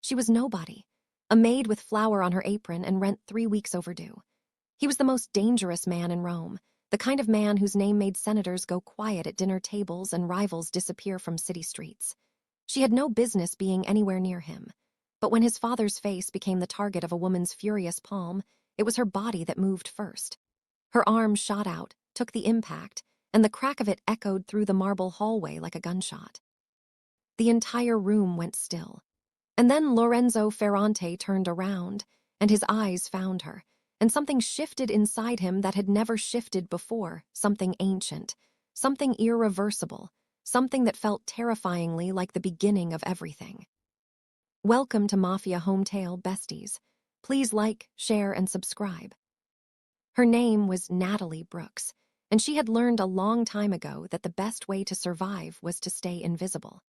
She was nobody. A maid with flour on her apron and rent 3 weeks overdue. He was the most dangerous man in Rome, the kind of man whose name made senators go quiet at dinner tables and rivals disappear from city streets. She had no business being anywhere near him. But when his father's face became the target of a woman's furious palm, it was her body that moved first. Her arm shot out, took the impact, and the crack of it echoed through the marble hallway like a gunshot. The entire room went still. And then Lorenzo Ferrante turned around, and his eyes found her, and something shifted inside him that had never shifted before, something ancient, something irreversible, something that felt terrifyingly like the beginning of everything. Welcome to Mafia Hometale Besties. Please like, share, and subscribe. Her name was Natalie Brooks, and she had learned a long time ago that the best way to survive was to stay invisible.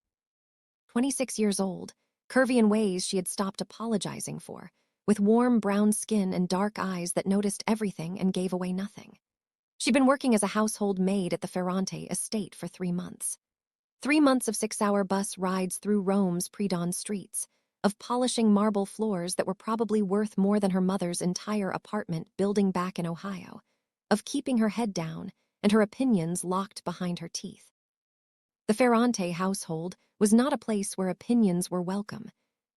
26 years old, curvy in ways she had stopped apologizing for, with warm brown skin and dark eyes that noticed everything and gave away nothing. She'd been working as a household maid at the Ferrante estate for 3 months. 3 months of 6-hour bus rides through Rome's pre-dawn streets, of polishing marble floors that were probably worth more than her mother's entire apartment building back in Ohio, of keeping her head down and her opinions locked behind her teeth. The Ferrante household was not a place where opinions were welcome,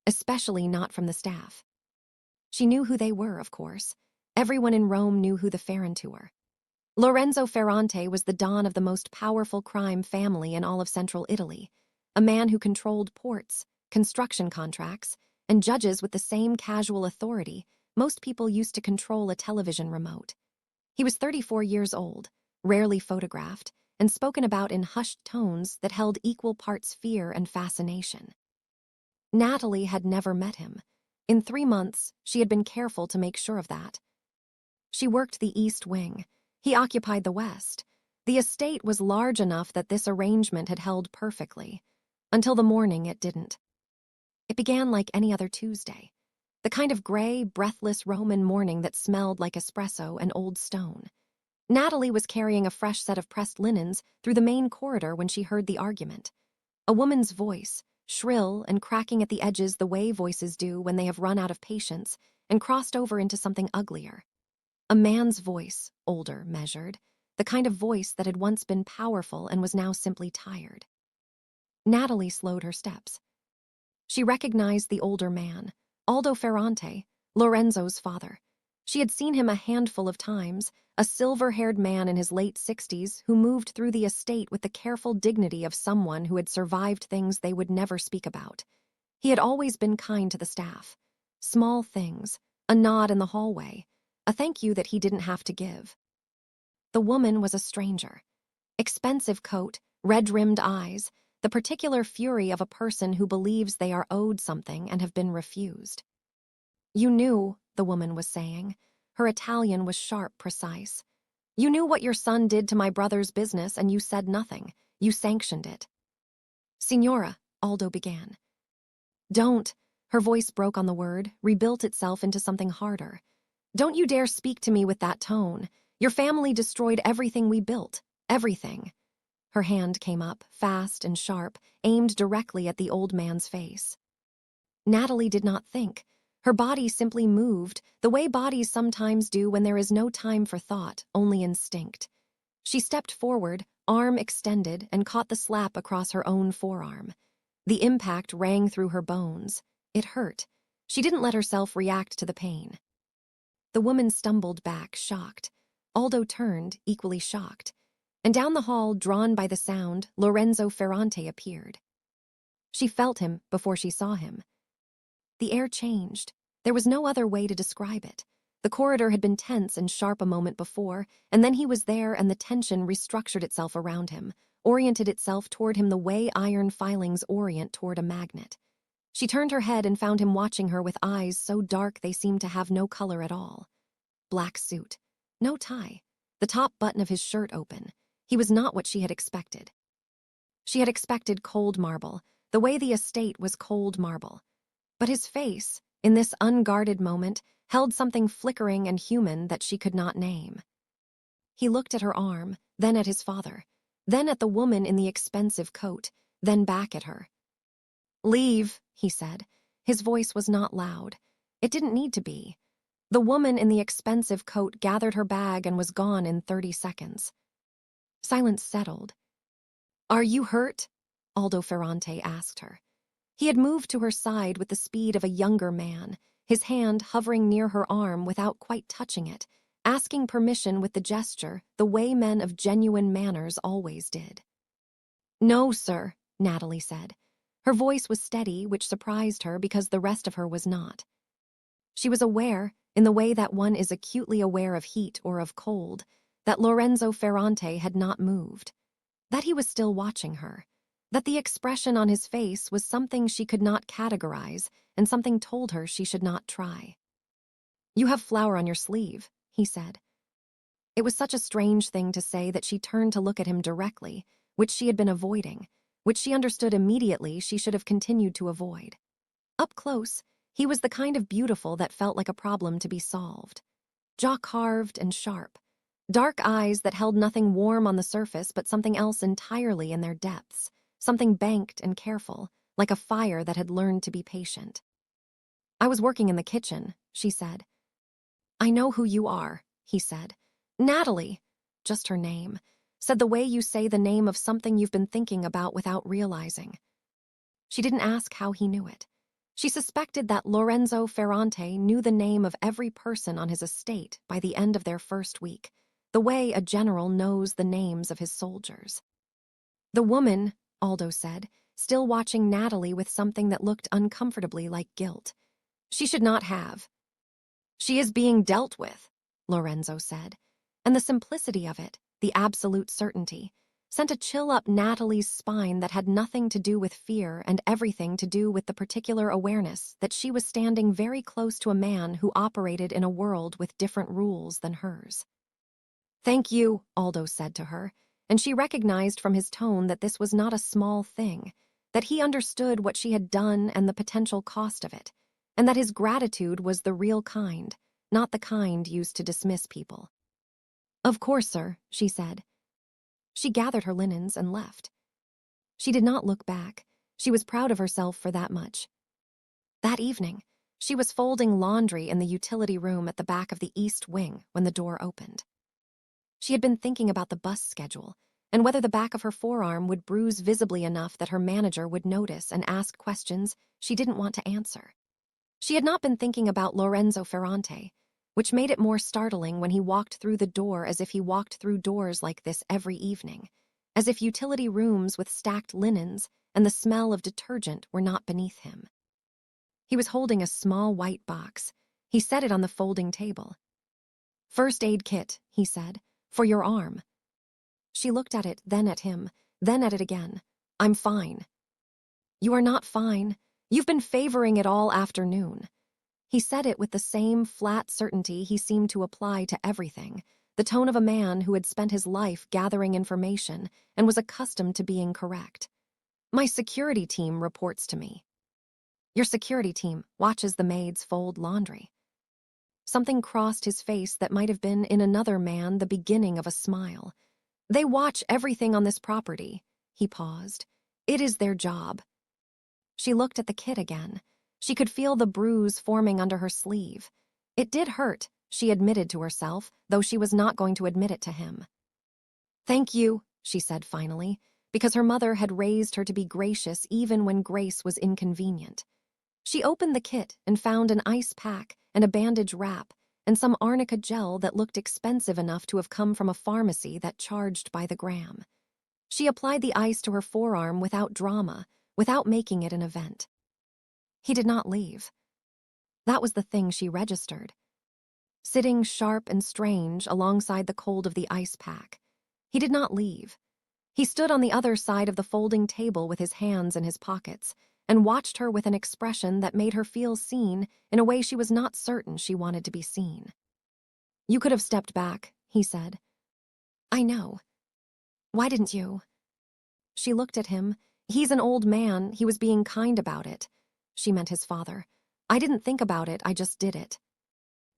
especially not from the staff. She knew who they were, of course. Everyone in Rome knew who the Ferrante were. Lorenzo Ferrante was the don of the most powerful crime family in all of central Italy, a man who controlled ports, construction contracts, and judges with the same casual authority most people used to control a television remote. He was 34 years old, rarely photographed, and spoken about in hushed tones that held equal parts fear and fascination. Natalie had never met him. In 3 months, she had been careful to make sure of that. She worked the East Wing. He occupied the West. The estate was large enough that this arrangement had held perfectly. Until the morning, it didn't. It began like any other Tuesday. The kind of gray, breathless Roman morning that smelled like espresso and old stone. Natalie was carrying a fresh set of pressed linens through the main corridor when she heard the argument. A woman's voice, shrill and cracking at the edges the way voices do when they have run out of patience and crossed over into something uglier. A man's voice, older, measured, the kind of voice that had once been powerful and was now simply tired. Natalie slowed her steps. She recognized the older man, Aldo Ferrante, Lorenzo's father. She had seen him a handful of times, a silver-haired man in his late 60s who moved through the estate with the careful dignity of someone who had survived things they would never speak about. He had always been kind to the staff. Small things, a nod in the hallway, a thank you that he didn't have to give. The woman was a stranger. Expensive coat, red-rimmed eyes, the particular fury of a person who believes they are owed something and have been refused. "You knew," the woman was saying. Her Italian was sharp, precise. "You knew what your son did to my brother's business and you said nothing. You sanctioned it." "Signora," Aldo began. "Don't," her voice broke on the word, rebuilt itself into something harder. "Don't you dare speak to me with that tone. Your family destroyed everything we built. Everything." Her hand came up, fast and sharp, aimed directly at the old man's face. Natalie did not think. Her body simply moved, the way bodies sometimes do when there is no time for thought, only instinct. She stepped forward, arm extended, and caught the slap across her own forearm. The impact rang through her bones. It hurt. She didn't let herself react to the pain. The woman stumbled back, shocked. Aldo turned, equally shocked. And down the hall, drawn by the sound, Lorenzo Ferrante appeared. She felt him before she saw him. The air changed. There was no other way to describe it. The corridor had been tense and sharp a moment before, and then he was there and the tension restructured itself around him, oriented itself toward him the way iron filings orient toward a magnet. She turned her head and found him watching her with eyes so dark they seemed to have no color at all. Black suit. No tie. The top button of his shirt open. He was not what she had expected. She had expected cold marble, the way the estate was cold marble. But his face, in this unguarded moment, held something flickering and human that she could not name. He looked at her arm, then at his father, then at the woman in the expensive coat, then back at her. "Leave," he said, His voice was not loud. It didn't need to be. The woman in the expensive coat gathered her bag and was gone in 30 seconds. Silence settled. "Are you hurt?" Aldo Ferrante asked her. He had moved to her side with the speed of a younger man, his hand hovering near her arm without quite touching it, asking permission with the gesture, the way men of genuine manners always did. "No, sir," Natalie said. Her voice was steady, which surprised her because the rest of her was not. She was aware, in the way that one is acutely aware of heat or of cold, that Lorenzo Ferrante had not moved, that he was still watching her, that the expression on his face was something she could not categorize and something told her she should not try. "You have flour on your sleeve," he said. It was such a strange thing to say that she turned to look at him directly, which she had been avoiding, which she understood immediately she should have continued to avoid. Up close, he was the kind of beautiful that felt like a problem to be solved. Jaw-carved and sharp. Dark eyes that held nothing warm on the surface but something else entirely in their depths, something banked and careful, like a fire that had learned to be patient. "I was working in the kitchen," she said. "I know who you are," he said. "Natalie," just her name, said the way you say the name of something you've been thinking about without realizing. She didn't ask how he knew it. She suspected that Lorenzo Ferrante knew the name of every person on his estate by the end of their first week, the way a general knows the names of his soldiers. "The woman," Aldo said, still watching Natalie with something that looked uncomfortably like guilt. "She should not have." "She is being dealt with," Lorenzo said, and the simplicity of it, the absolute certainty, sent a chill up Natalie's spine that had nothing to do with fear and everything to do with the particular awareness that she was standing very close to a man who operated in a world with different rules than hers. "Thank you," Aldo said to her, and she recognized from his tone that this was not a small thing, that he understood what she had done and the potential cost of it, and that his gratitude was the real kind, not the kind used to dismiss people. "Of course, sir," she said. She gathered her linens and left. She did not look back. She was proud of herself for that much. That evening, she was folding laundry in the utility room at the back of the east wing when the door opened. She had been thinking about the bus schedule and whether the back of her forearm would bruise visibly enough that her manager would notice and ask questions she didn't want to answer. She had not been thinking about Lorenzo Ferrante, which made it more startling when he walked through the door as if he walked through doors like this every evening, as if utility rooms with stacked linens and the smell of detergent were not beneath him. He was holding a small white box. He set it on the folding table. "First aid kit," he said, "for your arm." She looked at it, then at him, then at it again. "I'm fine." "You are not fine. You've been favoring it all afternoon." He said it with the same flat certainty he seemed to apply to everything, the tone of a man who had spent his life gathering information and was accustomed to being correct. "My security team reports to me." "Your security team watches the maids fold laundry." Something crossed his face that might have been in another man the beginning of a smile. "They watch everything on this property." He paused. "It is their job." She looked at the kit again. She could feel the bruise forming under her sleeve. It did hurt, she admitted to herself, though she was not going to admit it to him. "Thank you," she said finally, because her mother had raised her to be gracious even when grace was inconvenient. She opened the kit and found an ice pack and a bandage wrap and some arnica gel that looked expensive enough to have come from a pharmacy that charged by the gram. She applied the ice to her forearm without drama, without making it an event. He did not leave. That was the thing she registered. Sitting sharp and strange alongside the cold of the ice pack. He did not leave. He stood on the other side of the folding table with his hands in his pockets and watched her with an expression that made her feel seen in a way she was not certain she wanted to be seen. "You could have stepped back," he said. "I know. Why didn't you?" She looked at him. He's an old man. He was being kind about it. She meant his father. "I didn't think about it, I just did it."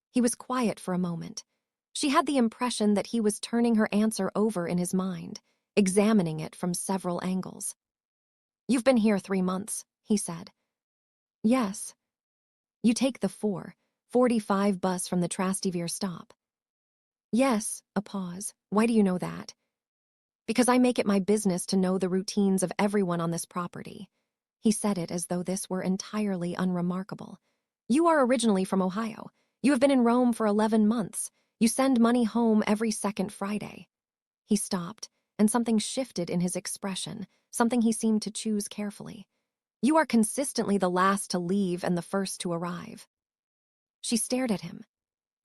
He was quiet for a moment. She had the impression that he was turning her answer over in his mind, examining it from several angles. "You've been here 3 months," he said. "Yes." You take the 4:45 bus from the Trastevere stop. Yes, a pause. Why do you know that? Because I make it my business to know the routines of everyone on this property. He said it as though this were entirely unremarkable. You are originally from Ohio. You have been in Rome for 11 months. You send money home every second Friday. He stopped, and something shifted in his expression, something he seemed to choose carefully. You are consistently the last to leave and the first to arrive. She stared at him.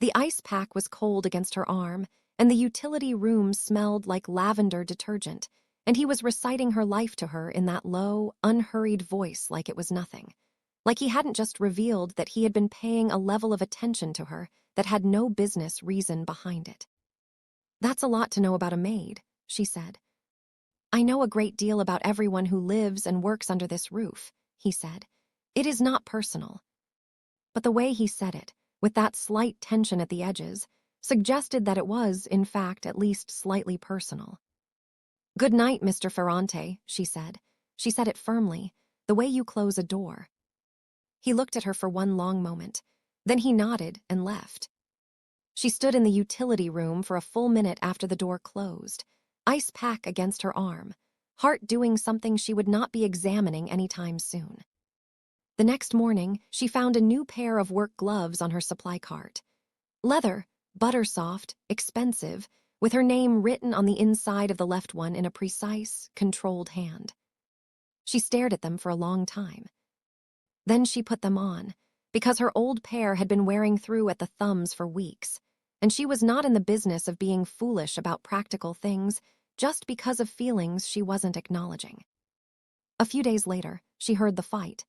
The ice pack was cold against her arm, and the utility room smelled like lavender detergent, and he was reciting her life to her in that low, unhurried voice like it was nothing. Like he hadn't just revealed that he had been paying a level of attention to her that had no business reason behind it. That's a lot to know about a maid, she said. I know a great deal about everyone who lives and works under this roof, he said. It is not personal. But the way he said it, with that slight tension at the edges, suggested that it was, in fact, at least slightly personal. Good night, Mr. Ferrante, she said. She said it firmly, the way you close a door. He looked at her for one long moment. Then he nodded and left. She stood in the utility room for a full minute after the door closed, ice pack against her arm, heart doing something she would not be examining anytime soon. The next morning, she found a new pair of work gloves on her supply cart. Leather, butter-soft, expensive, with her name written on the inside of the left one in a precise, controlled hand. She stared at them for a long time. Then she put them on, because her old pair had been wearing through at the thumbs for weeks, and she was not in the business of being foolish about practical things just because of feelings she wasn't acknowledging. A few days later, she heard the fight.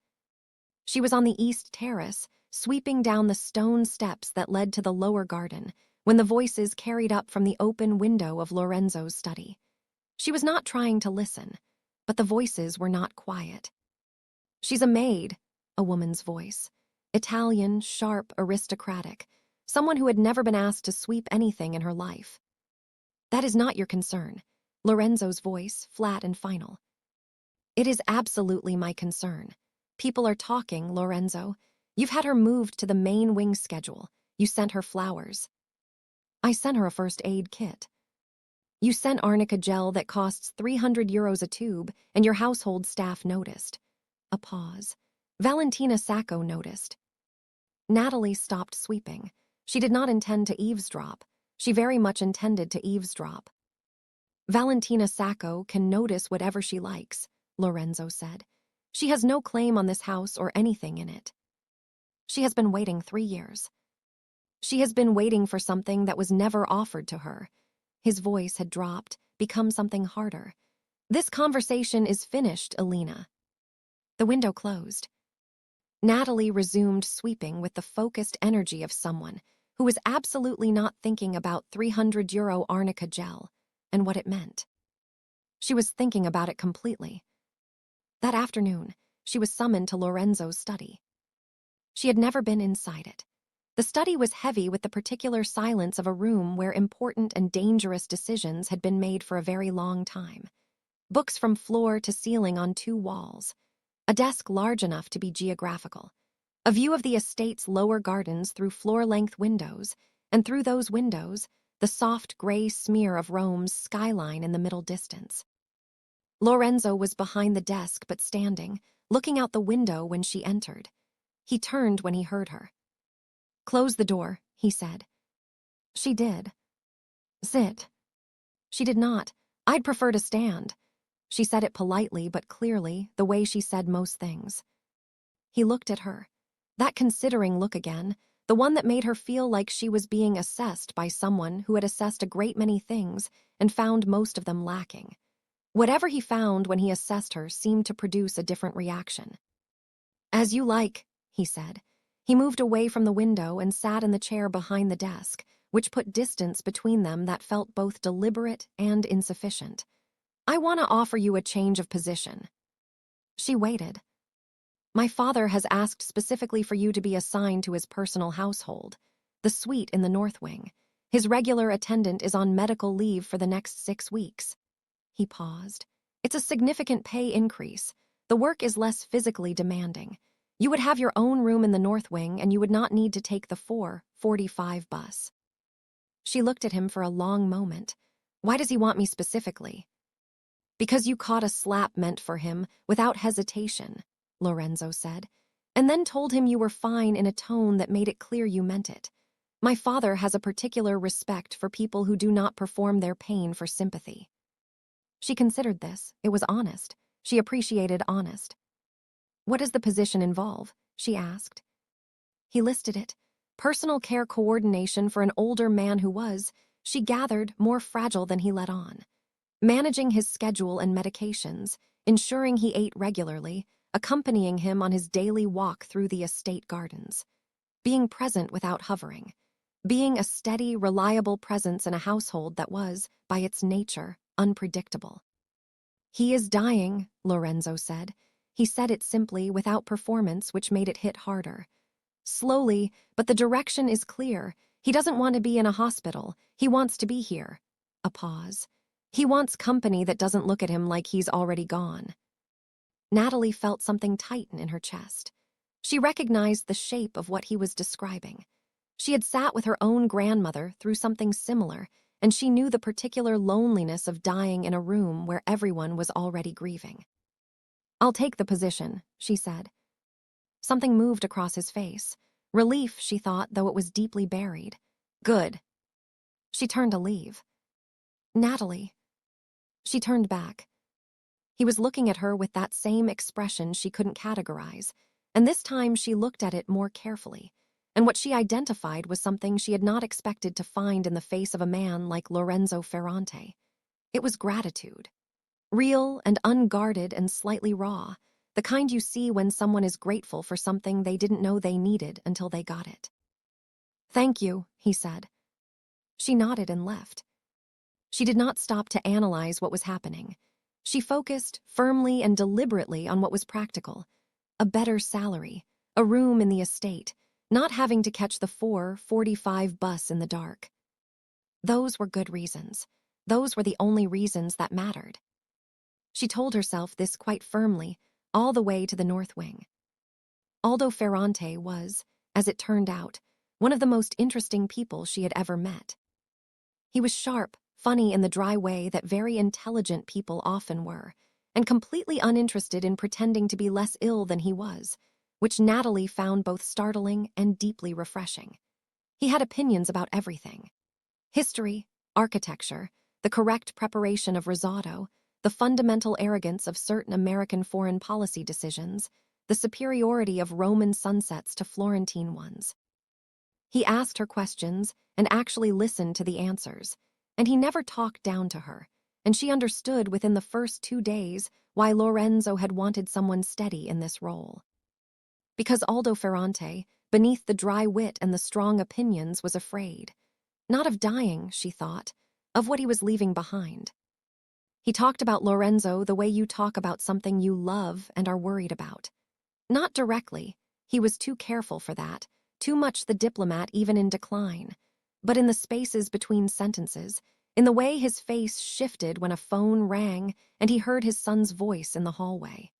She was on the east terrace, sweeping down the stone steps that led to the lower garden, when the voices carried up from the open window of Lorenzo's study. She was not trying to listen, but the voices were not quiet. She's a maid, a woman's voice. Italian, sharp, aristocratic, someone who had never been asked to sweep anything in her life. That is not your concern, Lorenzo's voice, flat and final. It is absolutely my concern. People are talking, Lorenzo. You've had her moved to the main wing schedule. You sent her flowers. I sent her a first aid kit. You sent arnica gel that costs €300 a tube, and your household staff noticed. A pause. Valentina Sacco noticed. Natalie stopped sweeping. She did not intend to eavesdrop. She very much intended to eavesdrop. Valentina Sacco can notice whatever she likes, Lorenzo said. She has no claim on this house or anything in it. She has been waiting 3 years. She has been waiting for something that was never offered to her. His voice had dropped, become something harder. This conversation is finished, Alina. The window closed. Natalie resumed sweeping with the focused energy of someone who was absolutely not thinking about €300 arnica gel and what it meant. She was thinking about it completely. That afternoon, she was summoned to Lorenzo's study. She had never been inside it. The study was heavy with the particular silence of a room where important and dangerous decisions had been made for a very long time. Books from floor to ceiling on 2 walls. A desk large enough to be geographical. A view of the estate's lower gardens through floor-length windows, and through those windows, the soft gray smear of Rome's skyline in the middle distance. Lorenzo was behind the desk but standing, looking out the window when she entered. He turned when he heard her. Close the door, he said. She did. Sit. She did not. I'd prefer to stand. She said it politely but clearly, the way she said most things. He looked at her. That considering look again, the one that made her feel like she was being assessed by someone who had assessed a great many things and found most of them lacking. Whatever he found when he assessed her seemed to produce a different reaction. As you like, he said. He moved away from the window and sat in the chair behind the desk, which put distance between them that felt both deliberate and insufficient. I want to offer you a change of position. She waited. My father has asked specifically for you to be assigned to his personal household, the suite in the North Wing. His regular attendant is on medical leave for the next 6 weeks. He paused. It's a significant pay increase. The work is less physically demanding. You would have your own room in the North Wing, and you would not need to take the 4:45 bus. She looked at him for a long moment. Why does he want me specifically? Because you caught a slap meant for him without hesitation, Lorenzo said, and then told him you were fine in a tone that made it clear you meant it. My father has a particular respect for people who do not perform their pain for sympathy. She considered this. It was honest. She appreciated honest. What does the position involve? She asked. He listed it. Personal care coordination for an older man who was, she gathered, more fragile than he let on. Managing his schedule and medications, ensuring he ate regularly, accompanying him on his daily walk through the estate gardens. Being present without hovering. Being a steady, reliable presence in a household that was, by its nature, unpredictable. He is dying, Lorenzo said. He said it simply, without performance, which made it hit harder. Slowly, but the direction is clear. He doesn't want to be in a hospital. He wants to be here. A pause. He wants company that doesn't look at him like he's already gone. Natalie felt something tighten in her chest. She recognized the shape of what he was describing. She had sat with her own grandmother through something similar, and she knew the particular loneliness of dying in a room where everyone was already grieving. I'll take the position, she said. Something moved across his face. Relief, she thought, though it was deeply buried. Good. She turned to leave. Natalie. She turned back. He was looking at her with that same expression she couldn't categorize, and this time she looked at it more carefully, and what she identified was something she had not expected to find in the face of a man like Lorenzo Ferrante. It was gratitude. Real and unguarded and slightly raw, the kind you see when someone is grateful for something they didn't know they needed until they got it. Thank you, he said. She nodded and left. She did not stop to analyze what was happening. She focused firmly and deliberately on what was practical. A better salary, a room in the estate, not having to catch the 4:45 bus in the dark. Those were good reasons. Those were the only reasons that mattered. She told herself this quite firmly, all the way to the North Wing. Aldo Ferrante was, as it turned out, one of the most interesting people she had ever met. He was sharp, funny in the dry way that very intelligent people often were, and completely uninterested in pretending to be less ill than he was, which Natalie found both startling and deeply refreshing. He had opinions about everything. History, architecture, the correct preparation of risotto, the fundamental arrogance of certain American foreign policy decisions, the superiority of Roman sunsets to Florentine ones. He asked her questions and actually listened to the answers, and he never talked down to her, and she understood within the first 2 days why Lorenzo had wanted someone steady in this role. Because Aldo Ferrante, beneath the dry wit and the strong opinions, was afraid. Not of dying, she thought, of what he was leaving behind. He talked about Lorenzo the way you talk about something you love and are worried about. Not directly, he was too careful for that, too much the diplomat even in decline, but in the spaces between sentences, in the way his face shifted when a phone rang and he heard his son's voice in the hallway.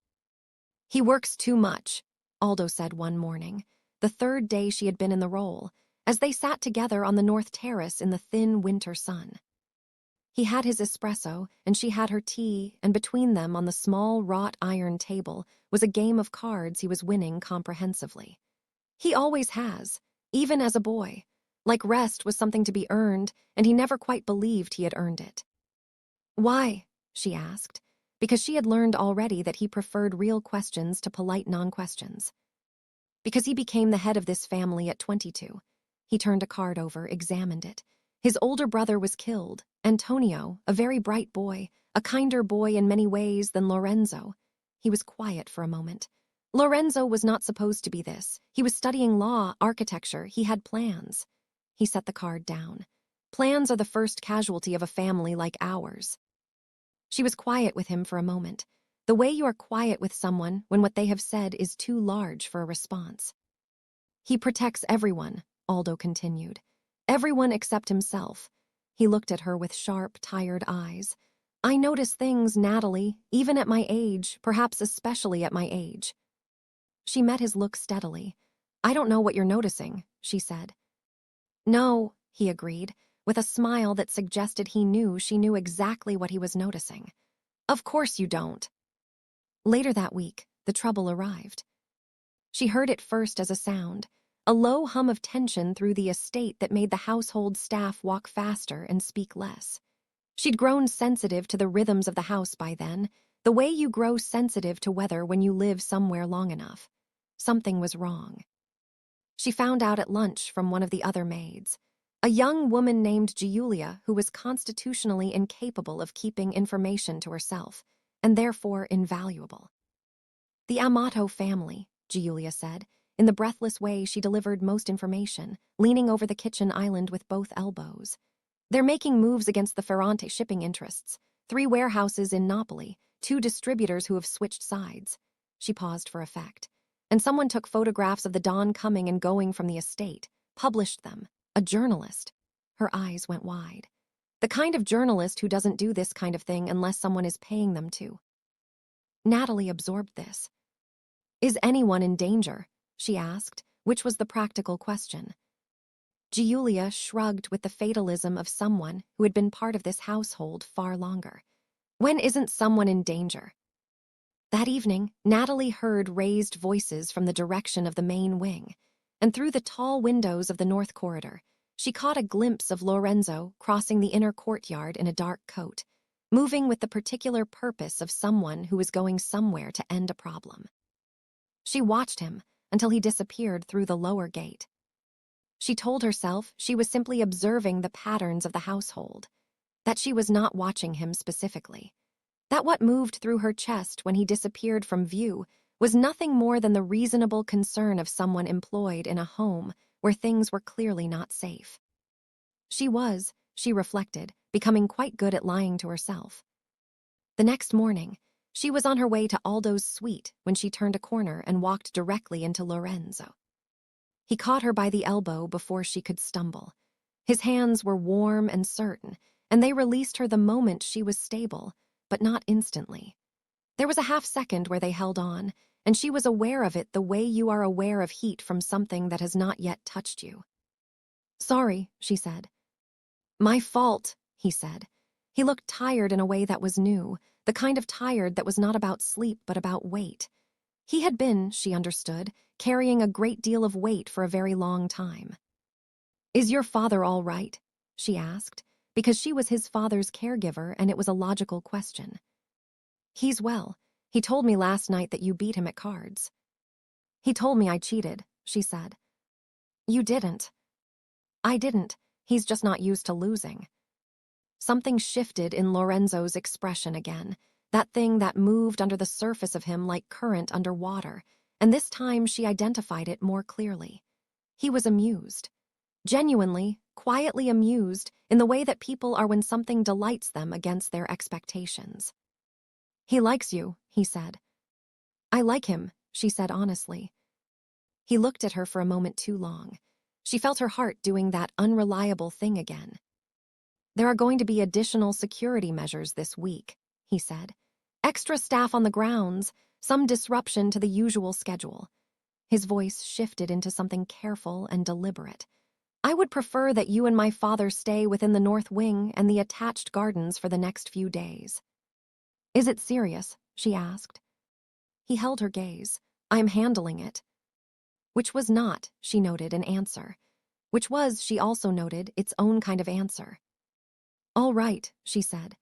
He works too much, Aldo said one morning, the 3rd day she had been in the role, as they sat together on the North Terrace in the thin winter sun. He had his espresso, and she had her tea, and between them on the small wrought iron table was a game of cards he was winning comprehensively. He always has, even as a boy. Like rest was something to be earned, and he never quite believed he had earned it. Why? She asked, because she had learned already that he preferred real questions to polite non-questions. Because he became the head of this family at 22. He turned a card over, examined it. His older brother was killed, Antonio, a very bright boy, a kinder boy in many ways than Lorenzo. He was quiet for a moment. Lorenzo was not supposed to be this. He was studying law, architecture. He had plans. He set the card down. Plans are the first casualty of a family like ours. She was quiet with him for a moment, the way you are quiet with someone when what they have said is too large for a response. He protects everyone, Aldo continued. Everyone except himself. He looked at her with sharp, tired eyes. I notice things, Natalie, even at my age, perhaps especially at my age. She met his look steadily. "I don't know what you're noticing," she said. "No," he agreed, with a smile that suggested he knew she knew exactly what he was noticing. "Of course you don't." Later that week, the trouble arrived. She heard it first as a sound, a low hum of tension through the estate that made the household staff walk faster and speak less. She'd grown sensitive to the rhythms of the house by then, the way you grow sensitive to weather when you live somewhere long enough. Something was wrong. She found out at lunch from one of the other maids, a young woman named Giulia who was constitutionally incapable of keeping information to herself, and therefore invaluable. "The Amato family," Giulia said, in the breathless way she delivered most information, leaning over the kitchen island with both elbows. "They're making moves against the Ferrante shipping interests. 3 warehouses in Napoli, 2 distributors who have switched sides." She paused for effect. "And someone took photographs of the dawn coming and going from the estate, published them. A journalist." Her eyes went wide. "The kind of journalist who doesn't do this kind of thing unless someone is paying them to." Natalie absorbed this. "Is anyone in danger?" she asked, which was the practical question. Giulia shrugged with the fatalism of someone who had been part of this household far longer. "When isn't someone in danger?" That evening, Natalie heard raised voices from the direction of the main wing, and through the tall windows of the north corridor, she caught a glimpse of Lorenzo crossing the inner courtyard in a dark coat, moving with the particular purpose of someone who was going somewhere to end a problem. She watched him until he disappeared through the lower gate. She told herself she was simply observing the patterns of the household, that she was not watching him specifically, that what moved through her chest when he disappeared from view was nothing more than the reasonable concern of someone employed in a home where things were clearly not safe. She reflected, becoming quite good at lying to herself. The next morning, she was on her way to Aldo's suite when she turned a corner and walked directly into Lorenzo. He caught her by the elbow before she could stumble. His hands were warm and certain, and they released her the moment she was stable, but not instantly. There was a half-second where they held on, and she was aware of it the way you are aware of heat from something that has not yet touched you. "Sorry," she said. "My fault," he said. He looked tired in a way that was new, the kind of tired that was not about sleep but about weight. He had been, she understood, carrying a great deal of weight for a very long time. "Is your father all right?" she asked, because she was his father's caregiver and it was a logical question. "He's well. He told me last night that you beat him at cards." "He told me I cheated," she said. "You didn't." "I didn't. He's just not used to losing." Something shifted in Lorenzo's expression again, that thing that moved under the surface of him like current under water, and this time she identified it more clearly. He was amused. Genuinely, quietly amused in the way that people are when something delights them against their expectations. "He likes you," he said. "I like him," she said honestly. He looked at her for a moment too long. She felt her heart doing that unreliable thing again. "There are going to be additional security measures this week," he said. "Extra staff on the grounds, some disruption to the usual schedule." His voice shifted into something careful and deliberate. "I would prefer that you and my father stay within the north wing and the attached gardens for the next few days." "Is it serious?" she asked. He held her gaze. "I'm handling it." Which was not, she noted, an answer. Which was, she also noted, its own kind of answer. "All right," she said.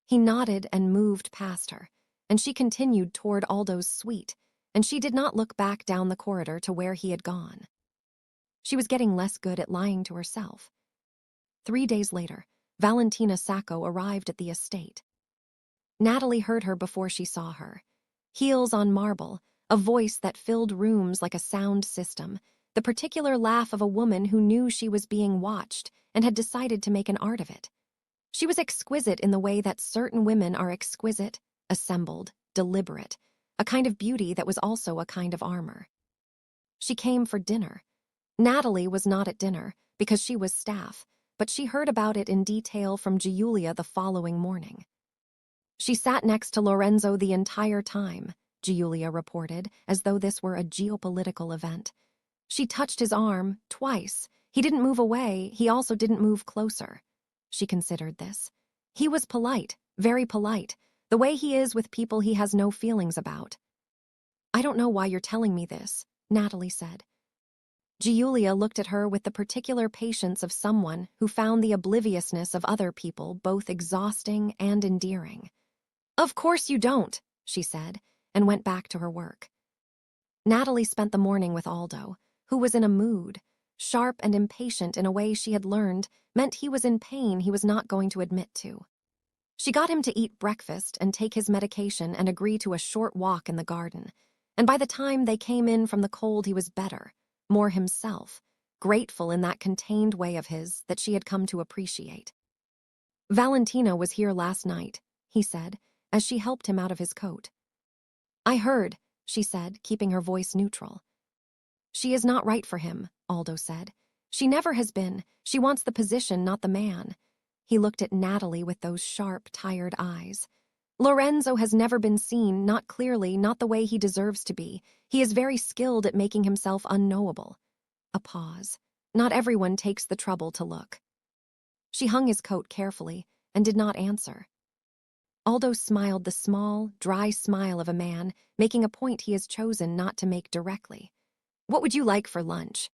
He nodded and moved past her, and she continued toward Aldo's suite, and she did not look back down the corridor to where he had gone. She was getting less good at lying to herself. 3 days later, Valentina Sacco arrived at the estate. Natalie heard her before she saw her. Heels on marble, a voice that filled rooms like a sound system, the particular laugh of a woman who knew she was being watched and had decided to make an art of it. She was exquisite in the way that certain women are exquisite, assembled, deliberate, a kind of beauty that was also a kind of armor. She came for dinner. Natalie was not at dinner because she was staff, but she heard about it in detail from Giulia the following morning. She sat next to Lorenzo the entire time, Giulia reported, as though this were a geopolitical event. She touched his arm, twice. He didn't move away, he also didn't move closer. She considered this. He was polite, very polite, the way he is with people he has no feelings about. I don't know why you're telling me this, Natalie said. Giulia looked at her with the particular patience of someone who found the obliviousness of other people both exhausting and endearing. Of course you don't, she said, and went back to her work. Natalie spent the morning with Aldo, who was in a mood, sharp and impatient in a way she had learned meant he was in pain he was not going to admit to. She got him to eat breakfast and take his medication and agree to a short walk in the garden, and by the time they came in from the cold he was better, more himself, grateful in that contained way of his that she had come to appreciate. Valentina was here last night, he said, as she helped him out of his coat. I heard, she said, keeping her voice neutral. She is not right for him, Aldo said. She never has been. She wants the position, not the man. He looked at Natalie with those sharp, tired eyes. Lorenzo has never been seen, not clearly, not the way he deserves to be. He is very skilled at making himself unknowable. A pause. Not everyone takes the trouble to look. She hung his coat carefully and did not answer. Aldo smiled the small, dry smile of a man, making a point he has chosen not to make directly. What would you like for lunch?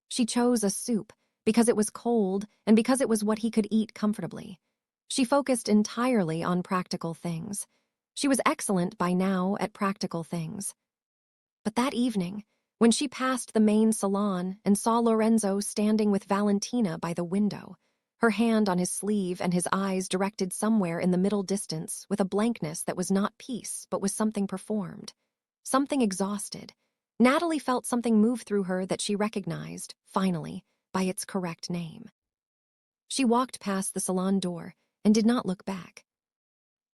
She chose a soup because it was cold and because it was what he could eat comfortably. She focused entirely on practical things. She was excellent by now at practical things. But that evening, when she passed the main salon and saw Lorenzo standing with Valentina by the window, her hand on his sleeve and his eyes directed somewhere in the middle distance with a blankness that was not peace but was something performed, something exhausted, Natalie felt something move through her that she recognized, finally, by its correct name. She walked past the salon door and did not look back.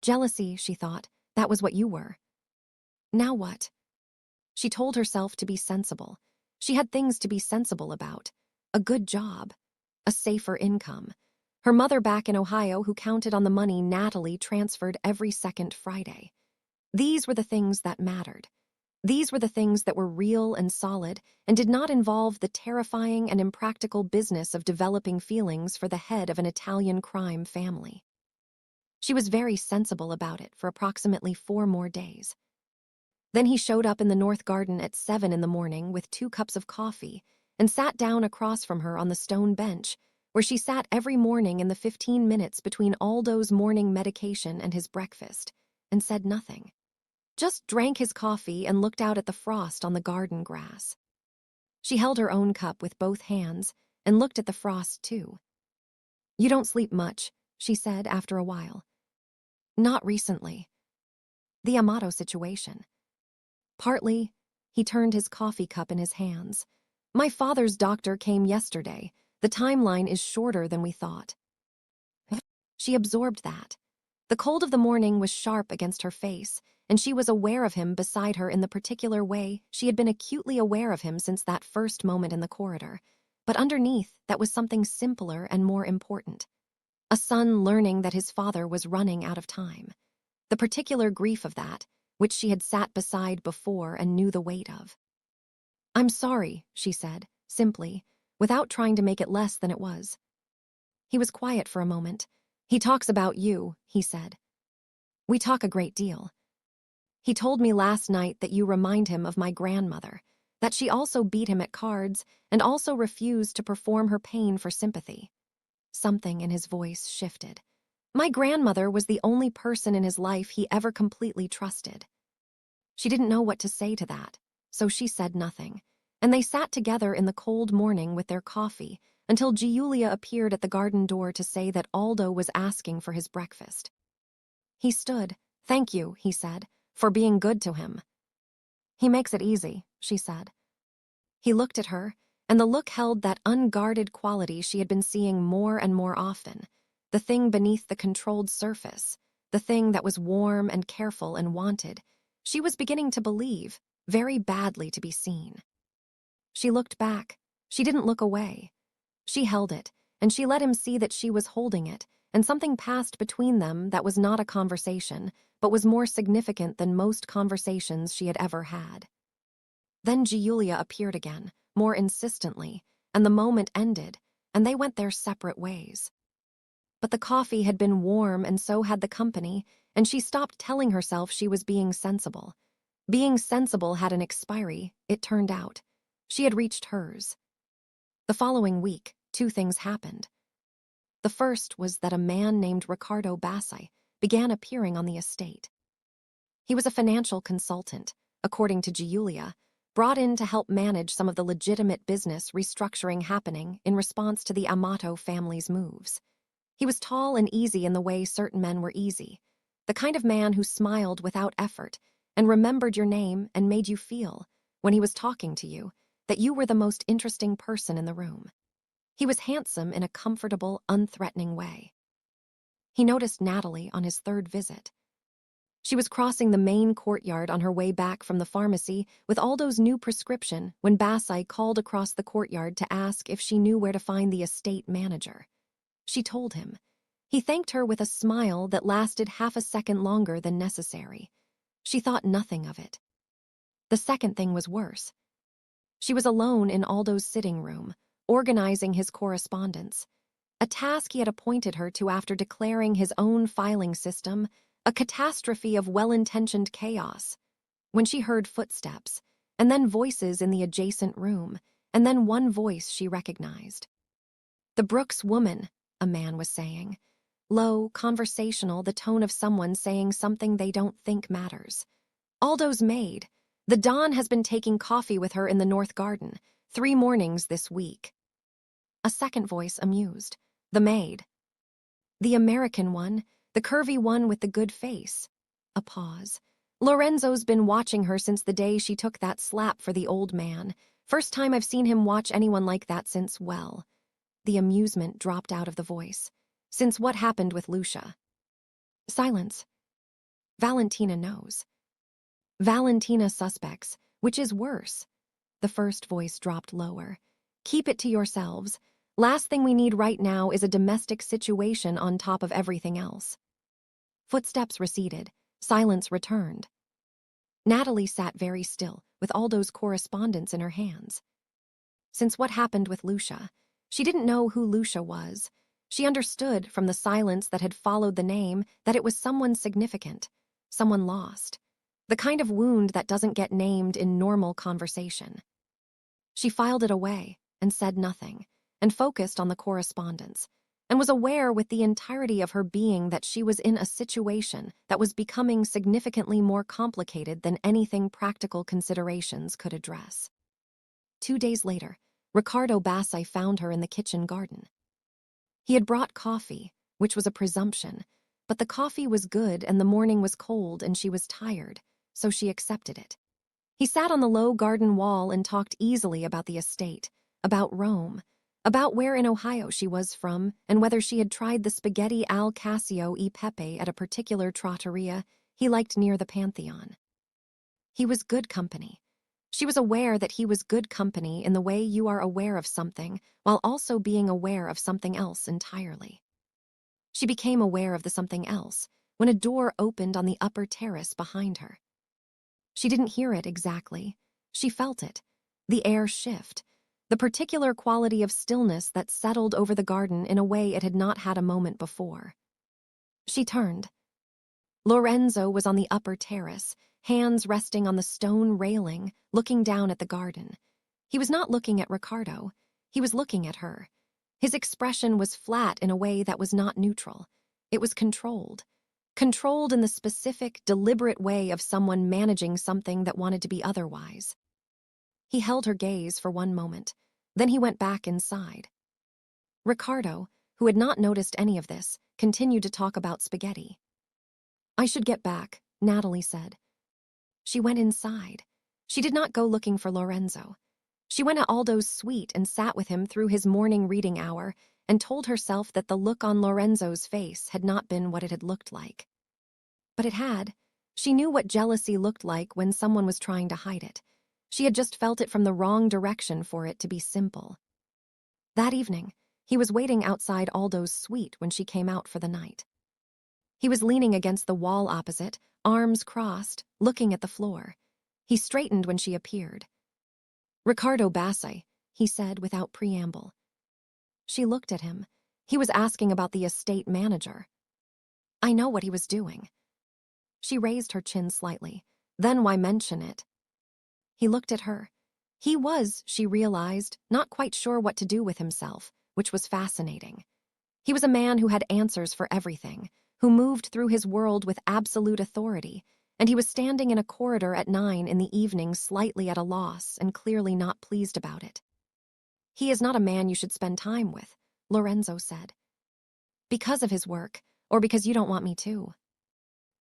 Jealousy, she thought, that was what you were. Now what? She told herself to be sensible. She had things to be sensible about. A good job. A safer income. Her mother back in Ohio who counted on the money Natalie transferred every second Friday. These were the things that mattered. These were the things that were real and solid and did not involve the terrifying and impractical business of developing feelings for the head of an Italian crime family. She was very sensible about it for approximately 4 more days. Then he showed up in the North Garden at 7 in the morning with 2 cups of coffee and sat down across from her on the stone bench, where she sat every morning in the 15 minutes between Aldo's morning medication and his breakfast, and said nothing. Just drank his coffee and looked out at the frost on the garden grass. She held her own cup with both hands and looked at the frost too. You don't sleep much, she said after a while. Not recently. The Amato situation. Partly, he turned his coffee cup in his hands. My father's doctor came yesterday. The timeline is shorter than we thought. She absorbed that. The cold of the morning was sharp against her face, and she was aware of him beside her in the particular way she had been acutely aware of him since that first moment in the corridor. But underneath, that was something simpler and more important. A son learning that his father was running out of time. The particular grief of that, which she had sat beside before and knew the weight of. I'm sorry, she said, simply, without trying to make it less than it was. He was quiet for a moment. He talks about you, he said. We talk a great deal. He told me last night that you remind him of my grandmother, that she also beat him at cards and also refused to perform her pain for sympathy. Something in his voice shifted. My grandmother was the only person in his life he ever completely trusted. She didn't know what to say to that, so she said nothing, and they sat together in the cold morning with their coffee until Giulia appeared at the garden door to say that Aldo was asking for his breakfast. He stood. Thank you, he said, for being good to him. He makes it easy, she said. He looked at her, and the look held that unguarded quality she had been seeing more and more often, the thing beneath the controlled surface, the thing that was warm and careful and wanted. She was beginning to believe, very badly to be seen. She looked back. She didn't look away. She held it, and she let him see that she was holding it, and something passed between them that was not a conversation, but was more significant than most conversations she had ever had. Then Giulia appeared again, more insistently, and the moment ended, and they went their separate ways. But the coffee had been warm and so had the company, and she stopped telling herself she was being sensible. Being sensible had an expiry, it turned out. She had reached hers. The following week, 2 things happened. The first was that a man named Riccardo Bassi began appearing on the estate. He was a financial consultant, according to Giulia, brought in to help manage some of the legitimate business restructuring happening in response to the Amato family's moves. He was tall and easy in the way certain men were easy, the kind of man who smiled without effort and remembered your name and made you feel, when he was talking to you, that you were the most interesting person in the room. He was handsome in a comfortable, unthreatening way. He noticed Natalie on his 3rd visit. She was crossing the main courtyard on her way back from the pharmacy with Aldo's new prescription when Bassi called across the courtyard to ask if she knew where to find the estate manager. She told him. He thanked her with a smile that lasted half a second longer than necessary. She thought nothing of it. The second thing was worse. She was alone in Aldo's sitting room, organizing his correspondence, a task he had appointed her to after declaring his own filing system a catastrophe of well-intentioned chaos, when she heard footsteps, and then voices in the adjacent room, and then one voice she recognized. "The Brooks woman," a man was saying. Low, conversational, the tone of someone saying something they don't think matters. "Aldo's maid. The Don has been taking coffee with her in the North Garden, 3 mornings this week." A second voice amused. "The maid." "The American one, the curvy one with the good face." A pause. "Lorenzo's been watching her since the day she took that slap for the old man. First time I've seen him watch anyone like that since, well." The amusement dropped out of the voice. "Since what happened with Lucia." Silence. "Valentina knows." "Valentina suspects, which is worse." The first voice dropped lower. "Keep it to yourselves. Last thing we need right now is a domestic situation on top of everything else." Footsteps receded. Silence returned. Natalie sat very still, with Aldo's correspondence in her hands. Since what happened with Lucia, she didn't know who Lucia was. She understood from the silence that had followed the name that it was someone significant, someone lost, the kind of wound that doesn't get named in normal conversation. She filed it away and said nothing, and focused on the correspondence, and was aware with the entirety of her being that she was in a situation that was becoming significantly more complicated than anything practical considerations could address. 2 days later, Riccardo Bassi found her in the kitchen garden. He had brought coffee, which was a presumption, but the coffee was good and the morning was cold and she was tired, so she accepted it. He sat on the low garden wall and talked easily about the estate, about Rome, about where in Ohio she was from, and whether she had tried the spaghetti al cassio e pepe at a particular trattoria he liked near the Pantheon. He was good company. She was aware that he was good company in the way you are aware of something while also being aware of something else entirely. She became aware of the something else when a door opened on the upper terrace behind her. She didn't hear it exactly. She felt it, the air shift, the particular quality of stillness that settled over the garden in a way it had not had a moment before. She turned. Lorenzo was on the upper terrace, hands resting on the stone railing, looking down at the garden. He was not looking at Riccardo. He was looking at her. His expression was flat in a way that was not neutral. It was controlled. Controlled in the specific, deliberate way of someone managing something that wanted to be otherwise. He held her gaze for one moment. Then he went back inside. Riccardo, who had not noticed any of this, continued to talk about spaghetti. "I should get back," Natalie said. She went inside. She did not go looking for Lorenzo. She went to Aldo's suite and sat with him through his morning reading hour and told herself that the look on Lorenzo's face had not been what it had looked like. But it had. She knew what jealousy looked like when someone was trying to hide it. She had just felt it from the wrong direction for it to be simple. That evening, he was waiting outside Aldo's suite when she came out for the night. He was leaning against the wall opposite, arms crossed, looking at the floor. He straightened when she appeared. "Ricardo Bassi," he said without preamble. She looked at him. He was asking about the estate manager. "I know what he was doing." She raised her chin slightly. "Then why mention it?" He looked at her. He was, she realized, not quite sure what to do with himself, which was fascinating. He was a man who had answers for everything, who moved through his world with absolute authority, and he was standing in a corridor at 9 in the evening, slightly at a loss and clearly not pleased about it. "He is not a man you should spend time with," Lorenzo said. "Because of his work, or because you don't want me to?"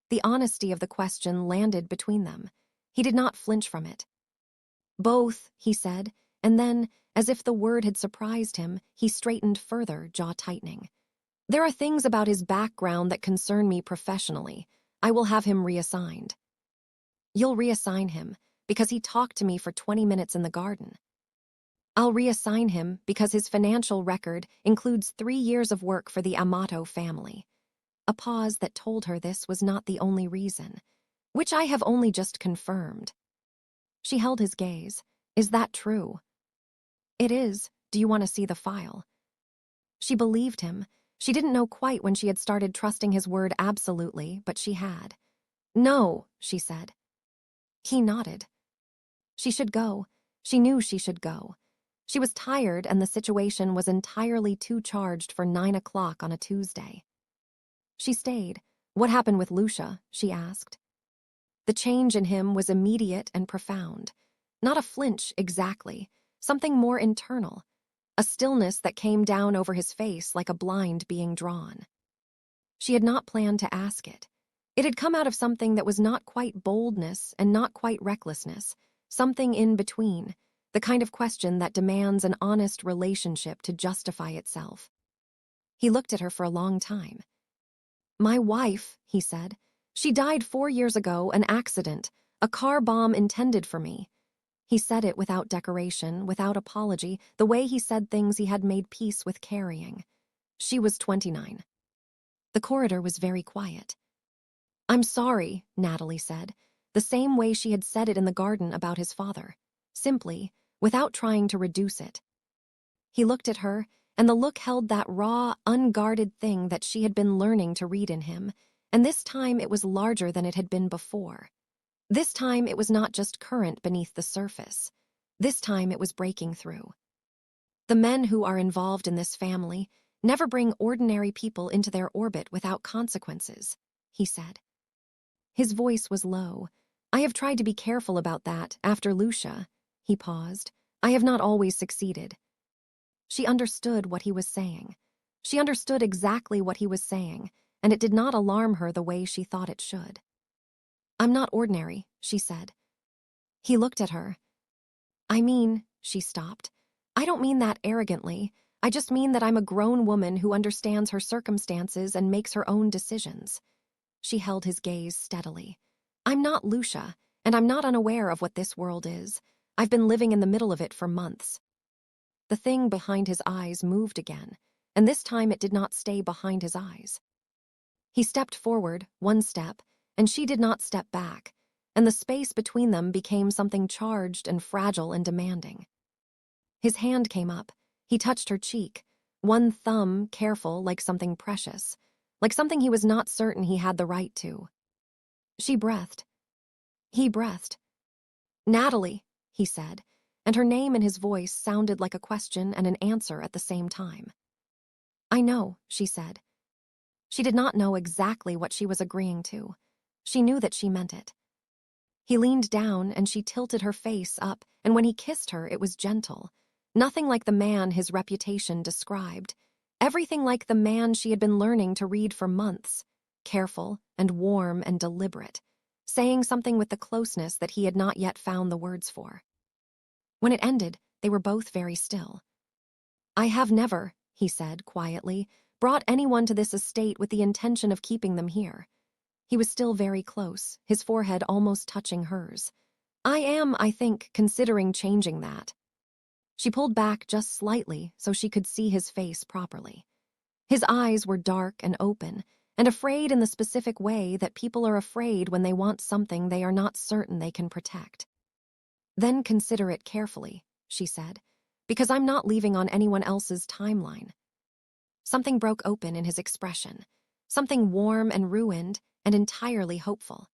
The honesty of the question landed between them. He did not flinch from it. "Both," he said, and then, as if the word had surprised him, he straightened further, jaw tightening. "There are things about his background that concern me professionally. I will have him reassigned." "You'll reassign him because he talked to me for 20 minutes in the garden." "I'll reassign him because his financial record includes 3 years of work for the Amato family." A pause that told her this was not the only reason, "which I have only just confirmed." She held his gaze. "Is that true?" "It is. Do you want to see the file?" She believed him. She didn't know quite when she had started trusting his word absolutely, but she had. "No," she said. He nodded. She should go. She knew she should go. She was tired, and the situation was entirely too charged for 9 o'clock on a Tuesday. She stayed. "What happened with Lucia?" she asked. The change in him was immediate and profound. Not a flinch, exactly. Something more internal. A stillness that came down over his face like a blind being drawn. She had not planned to ask it. It had come out of something that was not quite boldness and not quite recklessness, something in between, the kind of question that demands an honest relationship to justify itself. He looked at her for a long time. "My wife," he said. "She died 4 years ago, an accident, a car bomb intended for me." He said it without decoration, without apology, the way he said things he had made peace with carrying. "She was 29. The corridor was very quiet. "I'm sorry," Natalie said, the same way she had said it in the garden about his father, simply, without trying to reduce it. He looked at her, and the look held that raw, unguarded thing that she had been learning to read in him, and this time it was larger than it had been before. This time it was not just current beneath the surface. This time it was breaking through. "The men who are involved in this family never bring ordinary people into their orbit without consequences," he said. His voice was low. "I have tried to be careful about that after Lucia." He paused. "I have not always succeeded." She understood what he was saying. She understood exactly what he was saying, and it did not alarm her the way she thought it should. "I'm not ordinary," she said. He looked at her. "I mean," she stopped. "I don't mean that arrogantly. I just mean that I'm a grown woman who understands her circumstances and makes her own decisions." She held his gaze steadily. "I'm not Lucia, and I'm not unaware of what this world is. I've been living in the middle of it for months." The thing behind his eyes moved again, and this time it did not stay behind his eyes. He stepped forward, 1 step, and she did not step back, and the space between them became something charged and fragile and demanding. His hand came up. He touched her cheek, one thumb careful, like something precious, like something he was not certain he had the right to. She breathed. He breathed. "Natalie," he said, and her name and his voice sounded like a question and an answer at the same time. "I know," she said. She did not know exactly what she was agreeing to. She knew that she meant it. He leaned down, and she tilted her face up, and when he kissed her, it was gentle. Nothing like the man his reputation described. Everything like the man she had been learning to read for months. Careful and warm and deliberate, saying something with the closeness that he had not yet found the words for. When it ended, they were both very still. "I have never," he said quietly, "brought anyone to this estate with the intention of keeping them here." He was still very close, his forehead almost touching hers. "I am, I think, considering changing that." She pulled back just slightly so she could see his face properly. His eyes were dark and open, and afraid in the specific way that people are afraid when they want something they are not certain they can protect. "Then consider it carefully," she said, "because I'm not leaving on anyone else's timeline." Something broke open in his expression, something warm and ruined and entirely hopeful.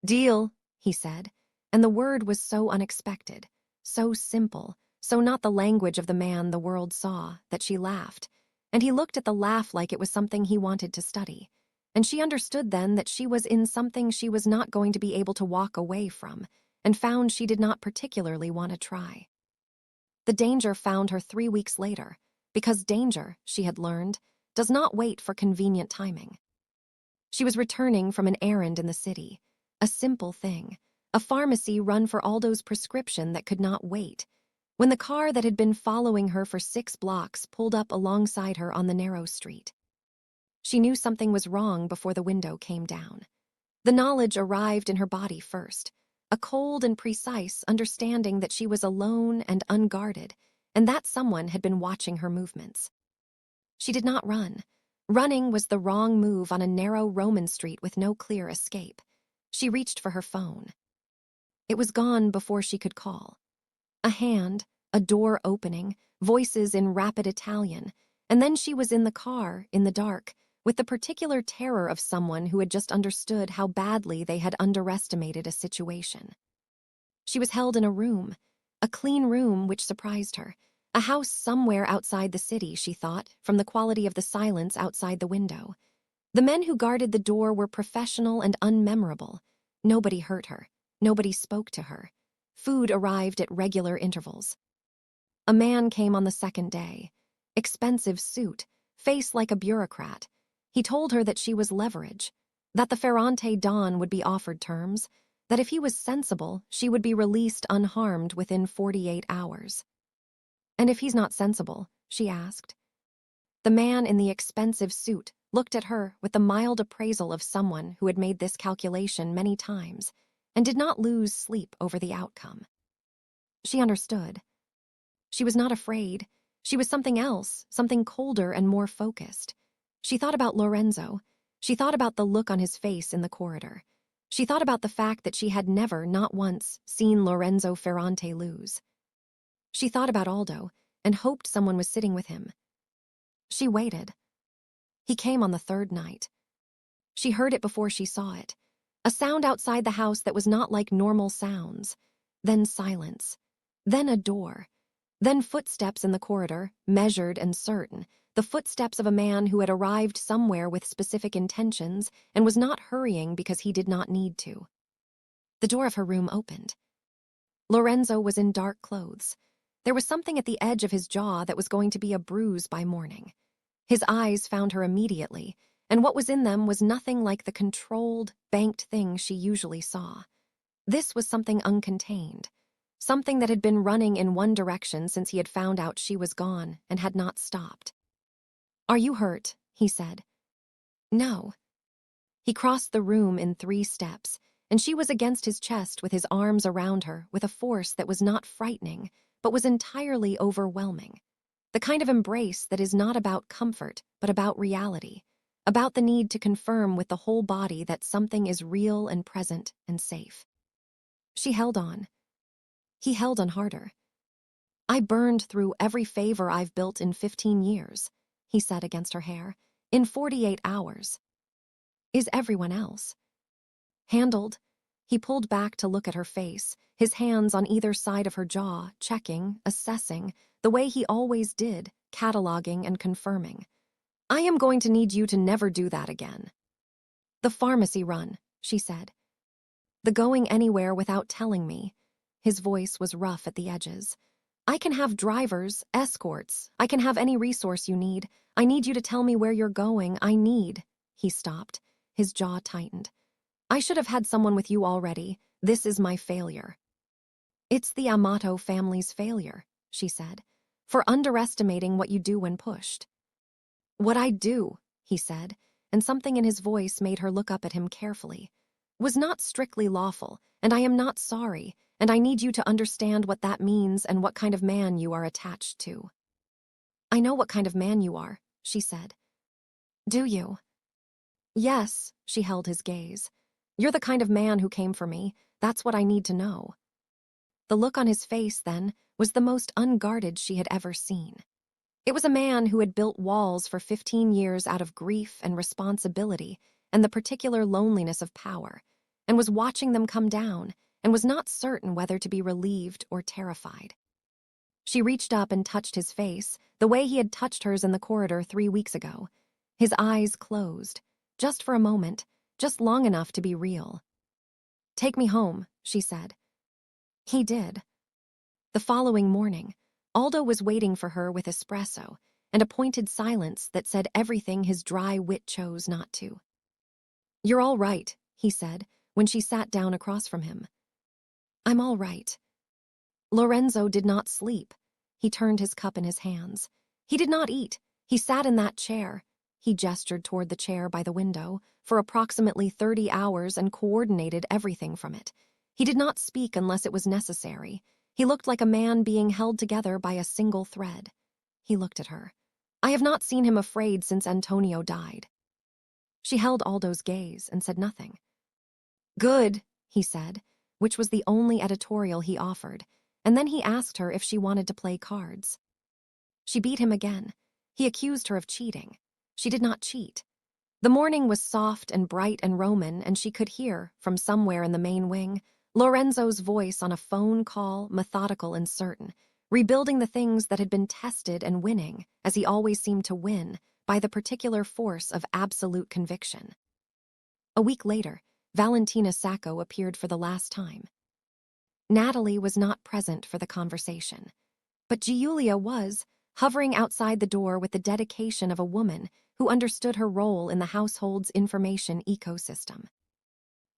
"Deal," he said, and the word was so unexpected, so simple, so not the language of the man the world saw, that she laughed, and he looked at the laugh like it was something he wanted to study, and she understood then that she was in something she was not going to be able to walk away from, and found she did not particularly want to try. The danger found her 3 weeks later, because danger, she had learned, does not wait for convenient timing. She was returning from an errand in the city, a simple thing, a pharmacy run for Aldo's prescription that could not wait, when the car that had been following her for 6 blocks pulled up alongside her on the narrow street. She knew something was wrong before the window came down. The knowledge arrived in her body first, a cold and precise understanding that she was alone and unguarded, and that someone had been watching her movements. She did not run. Running was the wrong move on a narrow Roman street with no clear escape. She reached for her phone. It was gone before she could call. A hand, a door opening, voices in rapid Italian, and then she was in the car, in the dark, with the particular terror of someone who had just understood how badly they had underestimated a situation. She was held in a room, a clean room which surprised her, a house somewhere outside the city, she thought, from the quality of the silence outside the window. The men who guarded the door were professional and unmemorable. Nobody hurt her. Nobody spoke to her. Food arrived at regular intervals. A man came on the second day. Expensive suit, face like a bureaucrat. He told her that she was leverage, that the Ferrante Don would be offered terms, that if he was sensible, she would be released unharmed within 48 hours. "And if he's not sensible?" she asked. The man in the expensive suit looked at her with the mild appraisal of someone who had made this calculation many times and did not lose sleep over the outcome. She understood. She was not afraid. She was something else, something colder and more focused. She thought about Lorenzo. She thought about the look on his face in the corridor. She thought about the fact that she had never, not once, seen Lorenzo Ferrante lose. She thought about Aldo and hoped someone was sitting with him. She waited. He came on the third night. She heard it before she saw it. A sound outside the house that was not like normal sounds. Then silence. Then a door. Then footsteps in the corridor, measured and certain, the footsteps of a man who had arrived somewhere with specific intentions and was not hurrying because he did not need to. The door of her room opened. Lorenzo was in dark clothes. There was something at the edge of his jaw that was going to be a bruise by morning. His eyes found her immediately, and what was in them was nothing like the controlled, banked thing she usually saw. This was something uncontained. Something that had been running in one direction since he had found out she was gone and had not stopped. "Are you hurt?" he said. "No." He crossed the room in 3 steps, and she was against his chest with his arms around her with a force that was not frightening, but was entirely overwhelming. The kind of embrace that is not about comfort, but about reality, about the need to confirm with the whole body that something is real and present and safe. She held on. He held on harder. "I burned through every favor I've built in 15 years, he said against her hair, in 48 hours. Is everyone else? Handled. He pulled back to look at her face, his hands on either side of her jaw, checking, assessing, the way he always did, cataloging and confirming. "I am going to need you to never do that again." "The pharmacy run," she said. "The going anywhere without telling me." His voice was rough at the edges. "I can have drivers, escorts. I can have any resource you need. I need you to tell me where you're going. I need." He stopped. His jaw tightened. "I should have had someone with you already. This is my failure." "It's the Amato family's failure," she said, "for underestimating what you do when pushed." "What I do," he said, and something in his voice made her look up at him carefully, "was not strictly lawful, and I am not sorry, and I need you to understand what that means and what kind of man you are attached to." "I know what kind of man you are," she said. "Do you?" Yes, she held his gaze. You're the kind of man who came for me. That's what I need to know. The look on his face, then, was the most unguarded she had ever seen. It was a man who had built walls for 15 years out of grief and responsibility and the particular loneliness of power, and was watching them come down, and was not certain whether to be relieved or terrified. She reached up and touched his face, the way he had touched hers in the corridor 3 weeks ago. His eyes closed, just for a moment, just long enough to be real. "Take me home," she said. He did. The following morning, Aldo was waiting for her with espresso and a pointed silence that said everything his dry wit chose not to. "You're all right," he said, when she sat down across from him. "I'm all right." Lorenzo did not sleep. He turned his cup in his hands. He did not eat. He sat in that chair. He gestured toward the chair by the window for approximately 30 hours and coordinated everything from it. He did not speak unless it was necessary. He looked like a man being held together by a single thread. He looked at her. I have not seen him afraid since Antonio died. She held Aldo's gaze and said nothing. "Good," he said, which was the only editorial he offered, and then he asked her if she wanted to play cards. She beat him again. He accused her of cheating. She did not cheat. The morning was soft and bright and Roman, and she could hear, from somewhere in the main wing, Lorenzo's voice on a phone call, methodical and certain, rebuilding the things that had been tested and winning, as he always seemed to win, by the particular force of absolute conviction. A week later, Valentina Sacco appeared for the last time. Natalie was not present for the conversation, but Giulia was, hovering outside the door with the dedication of a woman who understood her role in the household's information ecosystem.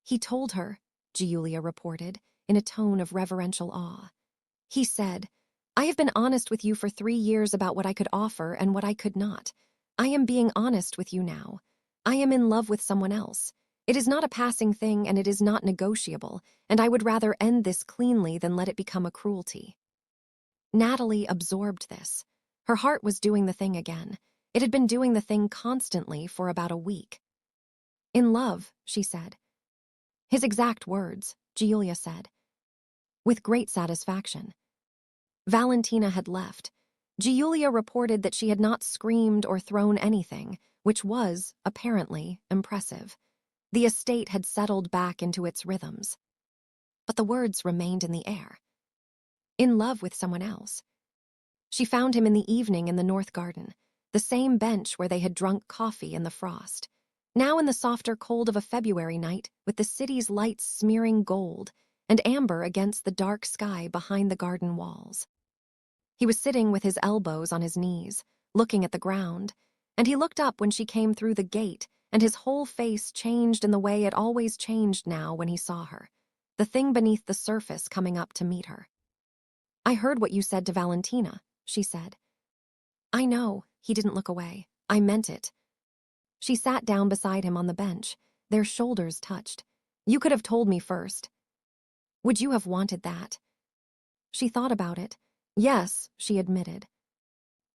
"He told her," Giulia reported, in a tone of reverential awe. "He said, I have been honest with you for 3 years about what I could offer and what I could not. I am being honest with you now. I am in love with someone else. It is not a passing thing and it is not negotiable, and I would rather end this cleanly than let it become a cruelty." Natalie absorbed this. Her heart was doing the thing again. It had been doing the thing constantly for about a week. "In love," she said. His exact words, Giulia said. With great satisfaction. Valentina had left. Giulia reported that she had not screamed or thrown anything, which was, apparently, impressive. The estate had settled back into its rhythms. But the words remained in the air. In love with someone else. She found him in the evening in the North Garden, the same bench where they had drunk coffee in the frost. Now in the softer cold of a February night, with the city's lights smearing gold and amber against the dark sky behind the garden walls. He was sitting with his elbows on his knees, looking at the ground, and he looked up when she came through the gate, and his whole face changed in the way it always changed now when he saw her, the thing beneath the surface coming up to meet her. "I heard what you said to Valentina," she said. "I know," he didn't look away. "I meant it." She sat down beside him on the bench. Their shoulders touched. "You could have told me first." "Would you have wanted that?" She thought about it. "Yes," she admitted.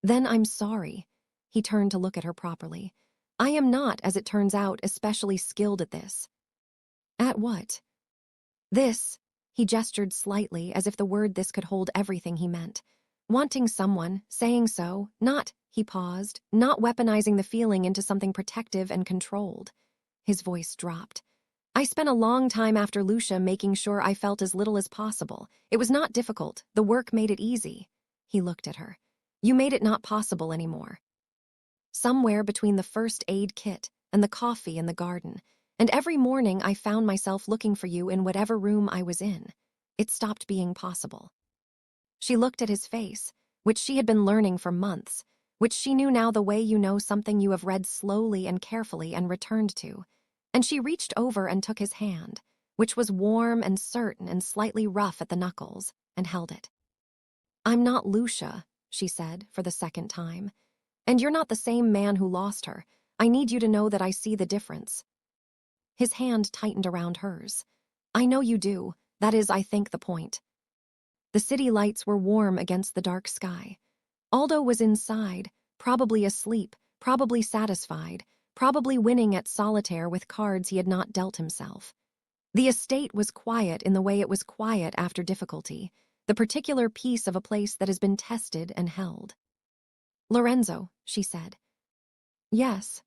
"Then I'm sorry." He turned to look at her properly. "I am not, as it turns out, especially skilled at this." "At what?" "This." He gestured slightly, as if the word "this" could hold everything he meant. "Wanting someone, saying so, not," he paused, "not weaponizing the feeling into something protective and controlled." His voice dropped. "I spent a long time after Lucia making sure I felt as little as possible. It was not difficult. The work made it easy." He looked at her. "You made it not possible anymore." Somewhere between the first aid kit and the coffee in the garden, and every morning I found myself looking for you in whatever room I was in, it stopped being possible. She looked at his face, which she had been learning for months, which she knew now the way you know something you have read slowly and carefully and returned to, and she reached over and took his hand, which was warm and certain and slightly rough at the knuckles, and held it. "I'm not Lucia," she said for the second time, "and you're not the same man who lost her. I need you to know that I see the difference." His hand tightened around hers. "I know you do. That is, I think, the point." The city lights were warm against the dark sky. Aldo was inside, probably asleep, probably satisfied, probably winning at solitaire with cards he had not dealt himself. The estate was quiet in the way it was quiet after difficulty, the particular piece of a place that has been tested and held. "Lorenzo," she said. "Yes.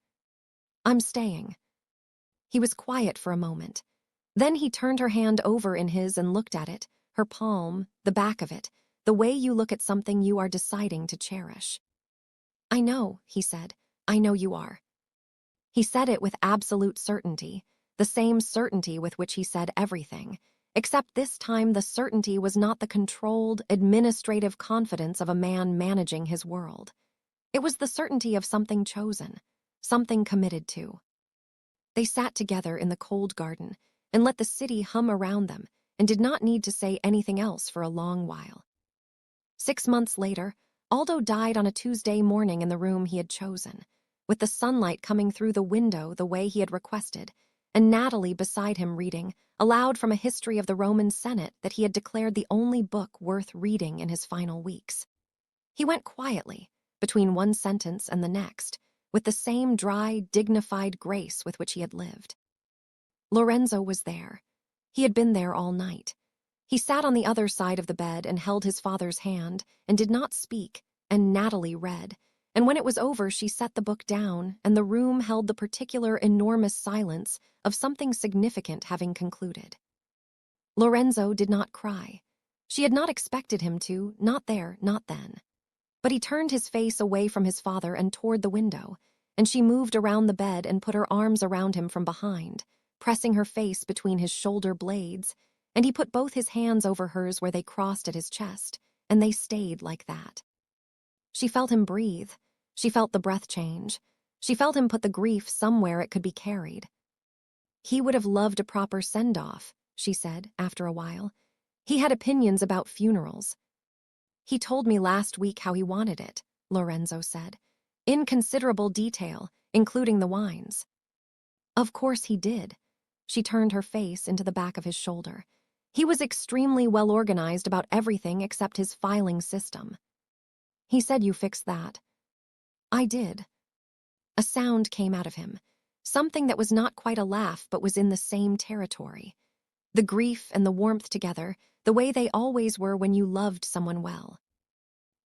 I'm staying." He was quiet for a moment. Then he turned her hand over in his and looked at it, her palm, the back of it, the way you look at something you are deciding to cherish. "I know," he said. "I know you are." He said it with absolute certainty, the same certainty with which he said everything, except this time the certainty was not the controlled, administrative confidence of a man managing his world. It was the certainty of something chosen, something committed to. They sat together in the cold garden and let the city hum around them and did not need to say anything else for a long while. 6 months later, Aldo died on a Tuesday morning in the room he had chosen, with the sunlight coming through the window the way he had requested, and Natalie beside him reading, aloud from a history of the Roman Senate that he had declared the only book worth reading in his final weeks. He went quietly, between one sentence and the next, with the same dry, dignified grace with which he had lived. Lorenzo was there. He had been there all night. He sat on the other side of the bed and held his father's hand and did not speak, and Natalie read, and when it was over she set the book down and the room held the particular enormous silence of something significant having concluded. Lorenzo did not cry. She had not expected him to, not there, not then. But he turned his face away from his father and toward the window, and she moved around the bed and put her arms around him from behind, pressing her face between his shoulder blades, and he put both his hands over hers where they crossed at his chest, and they stayed like that. She felt him breathe. She felt the breath change. She felt him put the grief somewhere it could be carried. "He would have loved a proper send-off," she said, after a while. "He had opinions about funerals." "He told me last week how he wanted it," Lorenzo said, "in considerable detail, including the wines." "Of course he did." She turned her face into the back of his shoulder. "He was extremely well organized about everything except his filing system." "He said you fixed that." "I did." A sound came out of him, something that was not quite a laugh but was in the same territory. The grief and the warmth together, the way they always were when you loved someone well.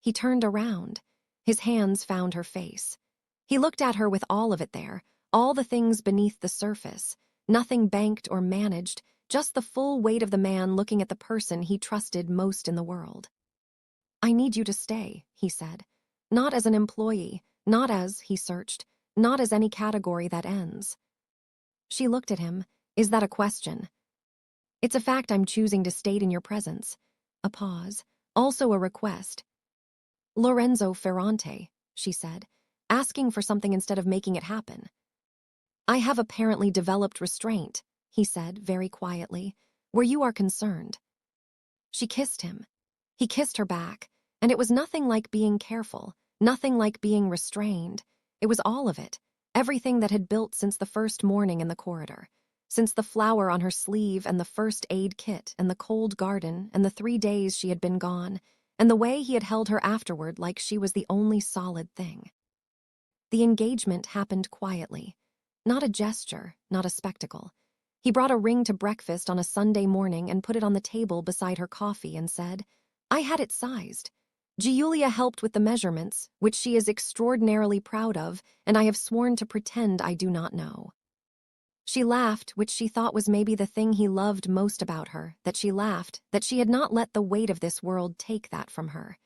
He turned around. His hands found her face. He looked at her with all of it there, all the things beneath the surface, nothing banked or managed, just the full weight of the man looking at the person he trusted most in the world. "I need you to stay," he said. "Not as an employee, not as," he searched, "not as any category that ends." She looked at him. "Is that a question?" "It's a fact I'm choosing to state in your presence." A pause. "Also a request." "Lorenzo Ferrante," she said, "asking for something instead of making it happen." "I have apparently developed restraint," he said very quietly, "where you are concerned." She kissed him. He kissed her back, and it was nothing like being careful, nothing like being restrained. It was all of it, everything that had built since the first morning in the corridor, since the flower on her sleeve and the first aid kit and the cold garden and the 3 days she had been gone, and the way he had held her afterward like she was the only solid thing. The engagement happened quietly. Not a gesture, not a spectacle. He brought a ring to breakfast on a Sunday morning and put it on the table beside her coffee and said, "I had it sized. Giulia helped with the measurements, which she is extraordinarily proud of, and I have sworn to pretend I do not know." She laughed, which she thought was maybe the thing he loved most about her, that she laughed, that she had not let the weight of this world take that from her.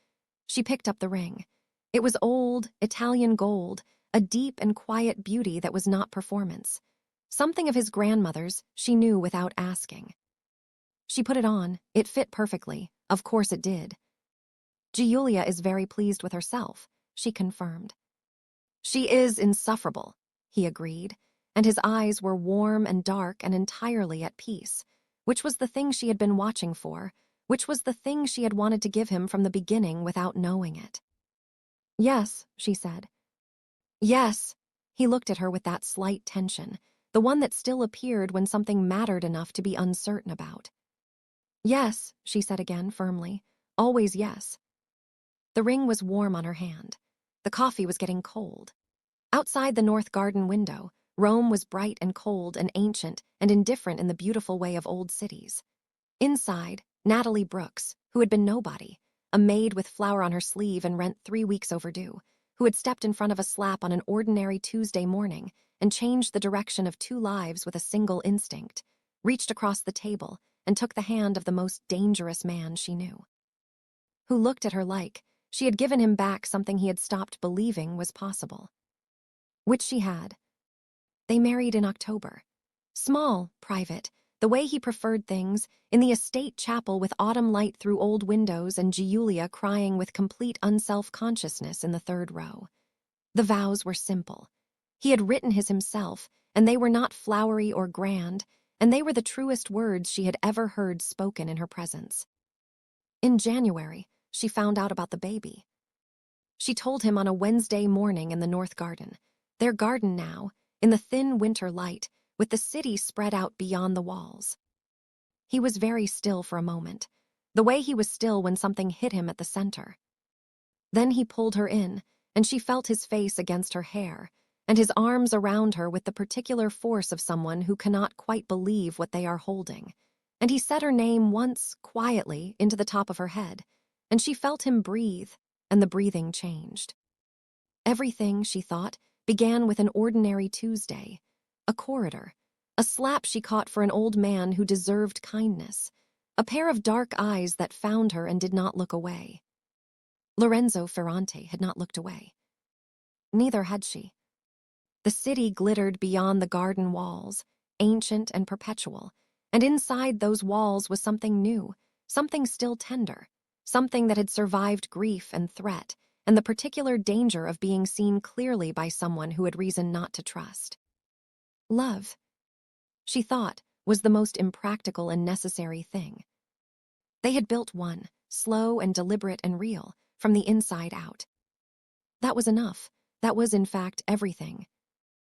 She picked up the ring. It was old, Italian gold, a deep and quiet beauty that was not performance. Something of his grandmother's, she knew without asking. She put it on. It fit perfectly. Of course it did. "Giulia is very pleased with herself," she confirmed. "She is insufferable," he agreed, and his eyes were warm and dark and entirely at peace, which was the thing she had been watching for, which was the thing she had wanted to give him from the beginning without knowing it. "Yes," she said. "Yes." He looked at her with that slight tension, the one that still appeared when something mattered enough to be uncertain about. "Yes," she said again firmly. "Always yes." The ring was warm on her hand. The coffee was getting cold. Outside the north garden window, Rome was bright and cold and ancient and indifferent in the beautiful way of old cities. Inside, Natalie Brooks, who had been nobody, a maid with flour on her sleeve and rent 3 weeks overdue, who had stepped in front of a slap on an ordinary Tuesday morning and changed the direction of 2 lives with a single instinct, reached across the table and took the hand of the most dangerous man she knew. Who looked at her like she had given him back something he had stopped believing was possible. Which she had. They married in October. Small, private, the way he preferred things, in the estate chapel with autumn light through old windows and Giulia crying with complete unself-consciousness in the 3rd row. The vows were simple. He had written his himself, and they were not flowery or grand, and they were the truest words she had ever heard spoken in her presence. In January, she found out about the baby. She told him on a Wednesday morning in the North Garden. Their garden now, in the thin winter light, with the city spread out beyond the walls. He was very still for a moment, the way he was still when something hit him at the center. Then he pulled her in, and she felt his face against her hair, and his arms around her with the particular force of someone who cannot quite believe what they are holding. And he said her name once, quietly, into the top of her head, and she felt him breathe, and the breathing changed. Everything, she thought, began with an ordinary Tuesday, a corridor, a slap she caught for an old man who deserved kindness, a pair of dark eyes that found her and did not look away. Lorenzo Ferrante had not looked away. Neither had she. The city glittered beyond the garden walls, ancient and perpetual, and inside those walls was something new, something still tender, something that had survived grief and threat, and the particular danger of being seen clearly by someone who had reason not to trust. Love, she thought, was the most impractical and necessary thing. They had built one, slow and deliberate and real, from the inside out. That was enough. That was, in fact, everything.